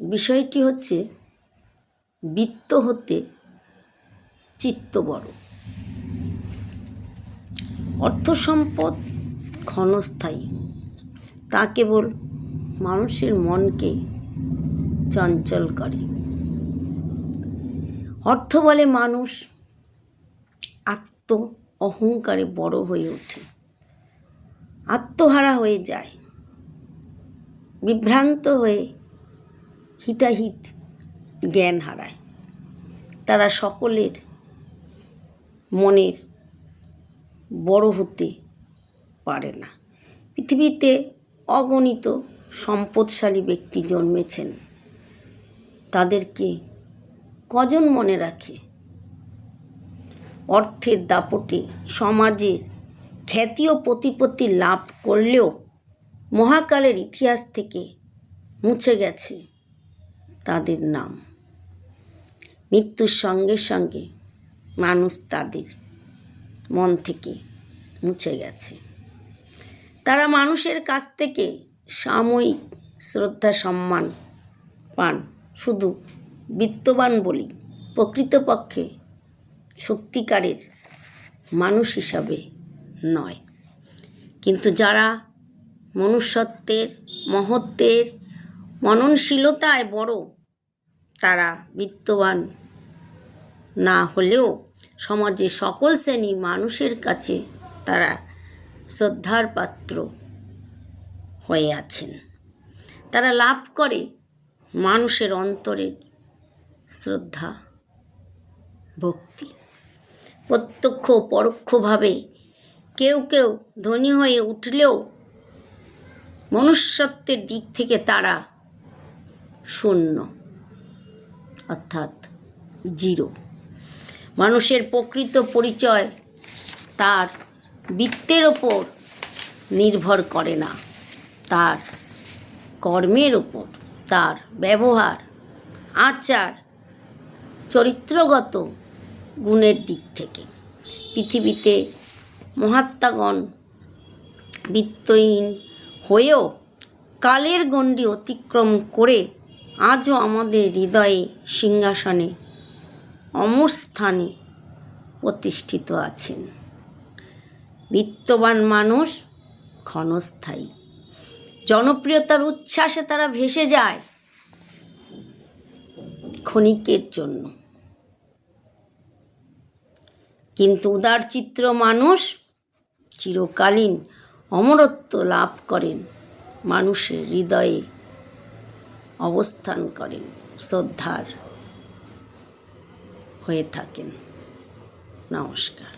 বিষয়টি হচ্ছে বৃত্ত হতে চিত্ত বড়। অর্থ সম্পদ ক্ষণস্থায়ী, তা কেবল মানুষের মনকে চঞ্চল করে। অর্থ বলে মানুষ আত্ম অহংকারে বড় হয়ে ওঠে, আত্মহারা হয়ে যায়, বিভ্রান্ত হয়ে হিতাহিত জ্ঞান হারায়। তারা সকলের মনের বড় হতে পারে না। পৃথিবীতে অগণিত সম্পদশালী ব্যক্তি জন্মেছেন, তাদেরকে কজন মনে রাখে? অর্থের দাপটে সমাজের খ্যাতি ও প্রতিপত্তি লাভ করলেও মহাকালের ইতিহাস থেকে মুছে গেছে তাদের নাম। মৃত্যুর সঙ্গে সঙ্গে মানুষ তাদের মন থেকে মুছে গেছে। তারা মানুষের কাছ থেকে সাময়িক শ্রদ্ধা সম্মান পান শুধু বিত্তবান বলেই, প্রকৃতপক্ষে সত্যিকারের মানুষ হিসাবে নয়। কিন্তু যারা মনুষ্যত্বের মহত্বের মননশীলতায় বড়, তারা বিত্তবান না হলেও সমাজের সকল শ্রেণী মানুষের কাছে তারা শ্রদ্ধার পাত্র হয়ে আছেন। তারা লাভ করে মানুষের অন্তরের শ্রদ্ধা ভক্তি। প্রত্যক্ষ পরোক্ষভাবে কেউ কেউ ধনী হয়ে উঠলেও মনুষ্যত্বের দিক থেকে তারা শূন্য, অর্থাৎ জিরো। মানুষের প্রকৃত পরিচয় তার বৃত্তের ওপর নির্ভর করে না, তার কর্মের ওপর, তার ব্যবহার আচার চরিত্রগত গুণের দিক থেকে। পৃথিবীতে মহাত্মাগণ বৃত্তহীন হয়েও কালের গণ্ডি অতিক্রম করে আজও আমাদের হৃদয়ে সিংহাসনে অমর স্থানে প্রতিষ্ঠিত আছেন। বিত্তবান মানুষ ক্ষণস্থায়ী, জনপ্রিয়তার উচ্ছ্বাসে তারা ভেসে যায় ক্ষণিকের জন্য, কিন্তু উদারচিত্র মানুষ চিরকালীন অমরত্ব লাভ করেন, মানুষের হৃদয়ে অবস্থান করেন, শ্রদ্ধার হয়ে থাকেন। নমস্কার।